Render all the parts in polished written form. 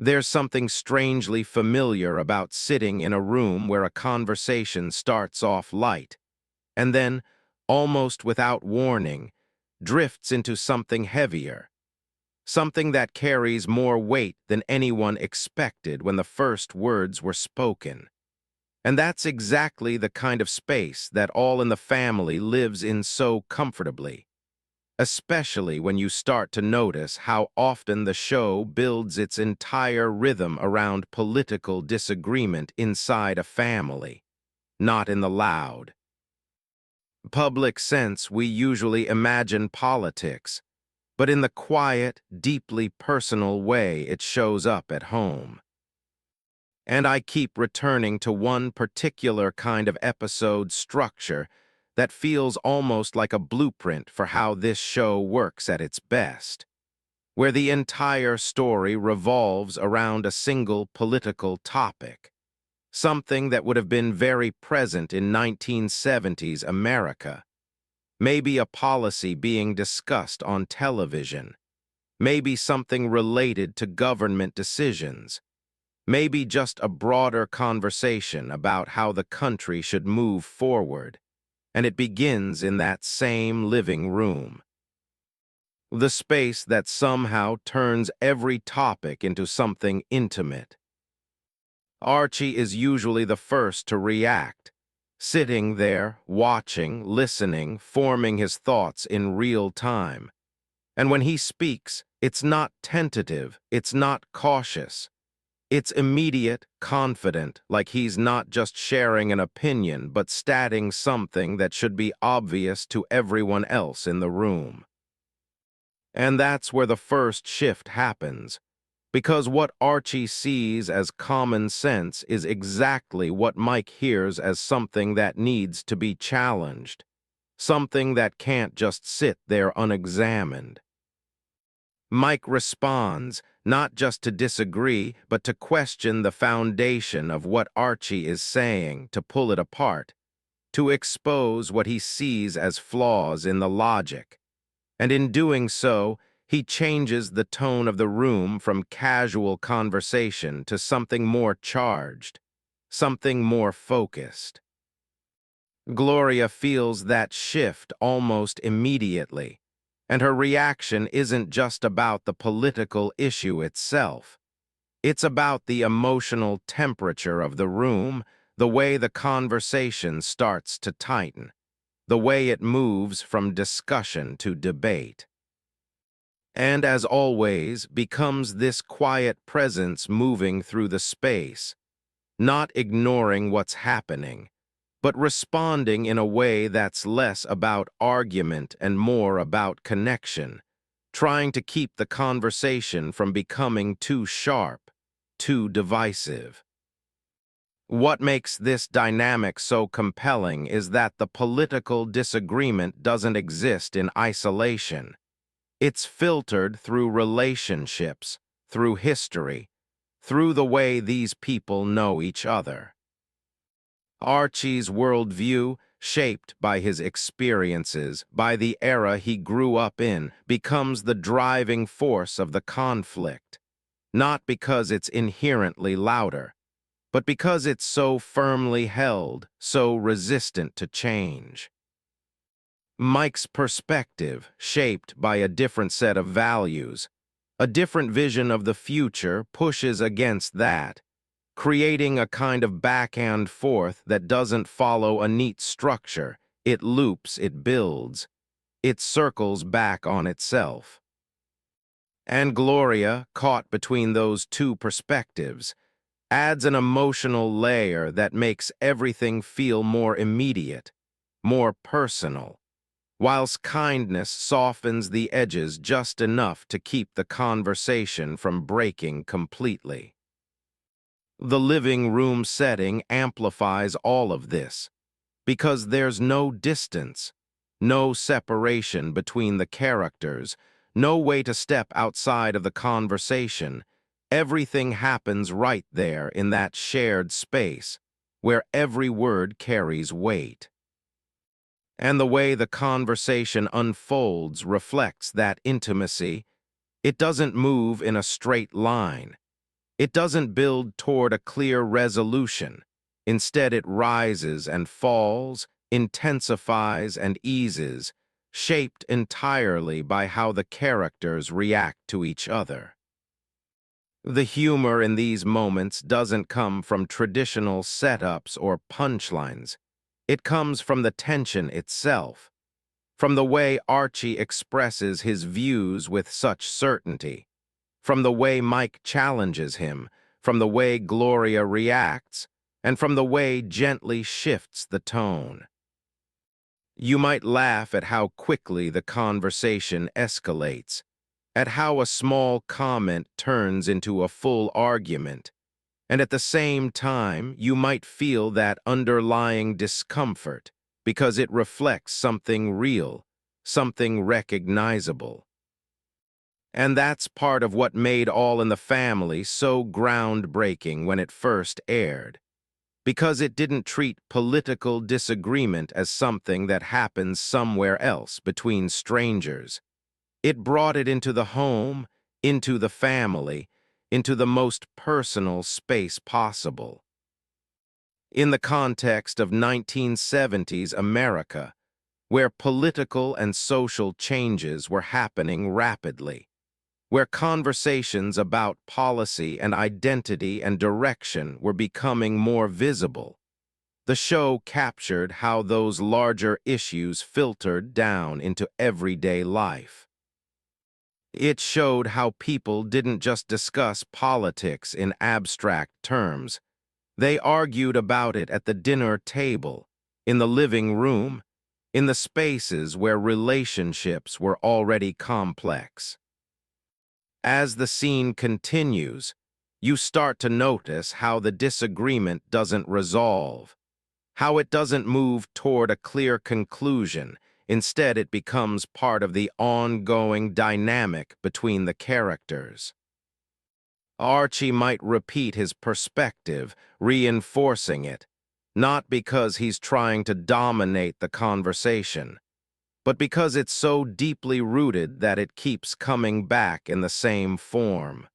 There's something strangely familiar about sitting in a room where a conversation starts off light, and then, almost without warning, drifts into something heavier, something that carries more weight than anyone expected when the first words were spoken. And that's exactly the kind of space that All in the Family lives in so comfortably, especially when you start to notice how often the show builds its entire rhythm around political disagreement inside a family, not in the loud, public sense we usually imagine politics, but in the quiet, deeply personal way it shows up at home. And I keep returning to one particular kind of episode structure that feels almost like a blueprint for how this show works at its best, where the entire story revolves around a single political topic, something that would have been very present in 1970s America, maybe a policy being discussed on television, maybe something related to government decisions, maybe just a broader conversation about how the country should move forward, and it begins in that same living room. The space that somehow turns every topic into something intimate. Archie is usually the first to react, sitting there, watching, listening, forming his thoughts in real time. And when he speaks, it's not tentative, it's not cautious. It's immediate, confident, like he's not just sharing an opinion, but stating something that should be obvious to everyone else in the room. And that's where the first shift happens, because what Archie sees as common sense is exactly what Mike hears as something that needs to be challenged, something that can't just sit there unexamined. Mike responds, not just to disagree, but to question the foundation of what Archie is saying, to pull it apart, to expose what he sees as flaws in the logic. And in doing so, he changes the tone of the room from casual conversation to something more charged, something more focused. Gloria feels that shift almost immediately, and her reaction isn't just about the political issue itself. It's about the emotional temperature of the room, the way the conversation starts to tighten, the way it moves from discussion to debate. And as always, becomes this quiet presence moving through the space, not ignoring what's happening, but responding in a way that's less about argument and more about connection, trying to keep the conversation from becoming too sharp, too divisive. What makes this dynamic so compelling is that the political disagreement doesn't exist in isolation. It's filtered through relationships, through history, through the way these people know each other. Archie's worldview, shaped by his experiences, by the era he grew up in, becomes the driving force of the conflict, not because it's inherently louder, but because it's so firmly held, so resistant to change. Mike's perspective, shaped by a different set of values, a different vision of the future, pushes against that, creating a kind of back and forth that doesn't follow a neat structure. It loops, it builds, it circles back on itself. And Gloria, caught between those two perspectives, adds an emotional layer that makes everything feel more immediate, more personal, whilst kindness softens the edges just enough to keep the conversation from breaking completely. The living room setting amplifies all of this, because there's no distance, no separation between the characters, no way to step outside of the conversation. Everything happens right there in that shared space, where every word carries weight. And the way the conversation unfolds reflects that intimacy. It doesn't move in a straight line. It doesn't build toward a clear resolution. Instead, it rises and falls, intensifies and eases, shaped entirely by how the characters react to each other. The humor in these moments doesn't come from traditional setups or punchlines. It comes from the tension itself, from the way Archie expresses his views with such certainty, from the way Mike challenges him, from the way Gloria reacts, and from the way gently shifts the tone. You might laugh at how quickly the conversation escalates, at how a small comment turns into a full argument, and at the same time you might feel that underlying discomfort because it reflects something real, something recognizable. And that's part of what made All in the Family so groundbreaking when it first aired, because it didn't treat political disagreement as something that happens somewhere else between strangers. It brought it into the home, into the family, into the most personal space possible. In the context of 1970s America, where political and social changes were happening rapidly, where conversations about policy and identity and direction were becoming more visible, the show captured how those larger issues filtered down into everyday life. It showed how people didn't just discuss politics in abstract terms. They argued about it at the dinner table, in the living room, in the spaces where relationships were already complex. As the scene continues, you start to notice how the disagreement doesn't resolve, how it doesn't move toward a clear conclusion. Instead, it becomes part of the ongoing dynamic between the characters. Archie might repeat his perspective, reinforcing it, not because he's trying to dominate the conversation, but because it's so deeply rooted that it keeps coming back in the same form.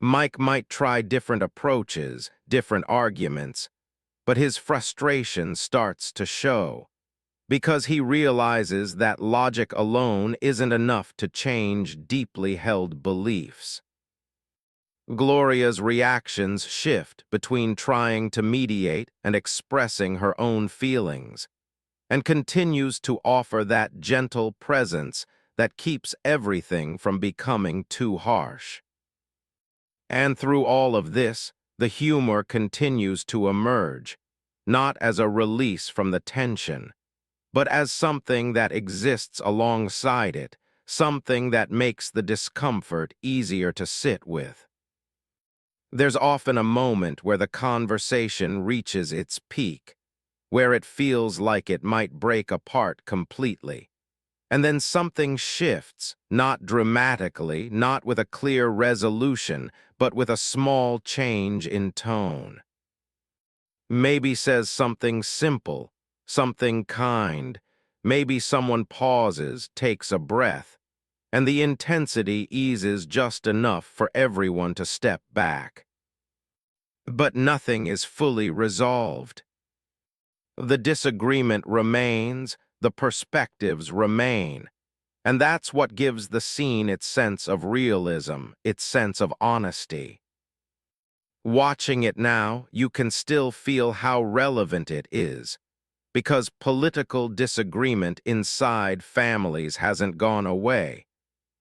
Mike might try different approaches, different arguments, but his frustration starts to show, because he realizes that logic alone isn't enough to change deeply held beliefs. Gloria's reactions shift between trying to mediate and expressing her own feelings, and continues to offer that gentle presence that keeps everything from becoming too harsh. And through all of this, the humor continues to emerge, not as a release from the tension, but as something that exists alongside it, something that makes the discomfort easier to sit with. There's often a moment where the conversation reaches its peak, where it feels like it might break apart completely. And then something shifts, not dramatically, not with a clear resolution, but with a small change in tone. Maybe says something simple, something kind. Maybe someone pauses, takes a breath, and the intensity eases just enough for everyone to step back. But nothing is fully resolved. The disagreement remains, the perspectives remain, and that's what gives the scene its sense of realism, its sense of honesty. Watching it now, you can still feel how relevant it is, because political disagreement inside families hasn't gone away.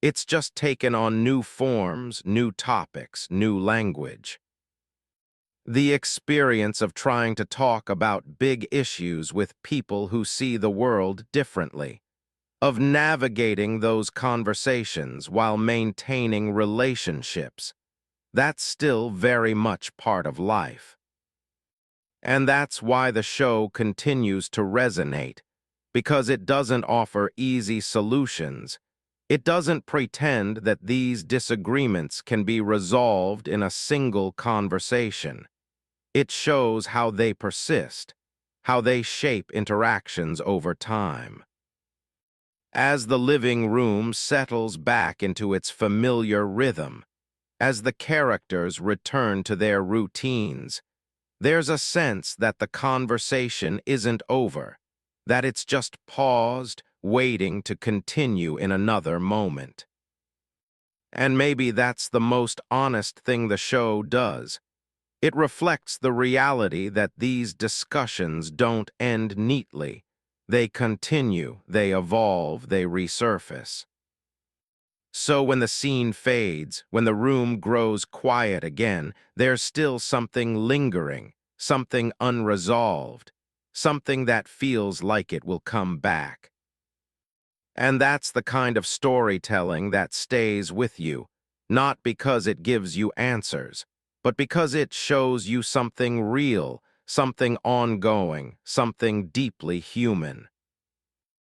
It's just taken on new forms, new topics, new language. The experience of trying to talk about big issues with people who see the world differently, of navigating those conversations while maintaining relationships, that's still very much part of life. And that's why the show continues to resonate, because it doesn't offer easy solutions. It doesn't pretend that these disagreements can be resolved in a single conversation. It shows how they persist, how they shape interactions over time. As the living room settles back into its familiar rhythm, As the characters return to their routines, there's a sense that the conversation isn't over, that it's just paused, waiting to continue in another moment. And maybe that's the most honest thing the show does. It reflects the reality that these discussions don't end neatly. They continue, they evolve, they resurface. So when the scene fades, when the room grows quiet again, there's still something lingering, something unresolved, something that feels like it will come back. And that's the kind of storytelling that stays with you, not because it gives you answers, but because it shows you something real, something ongoing, something deeply human.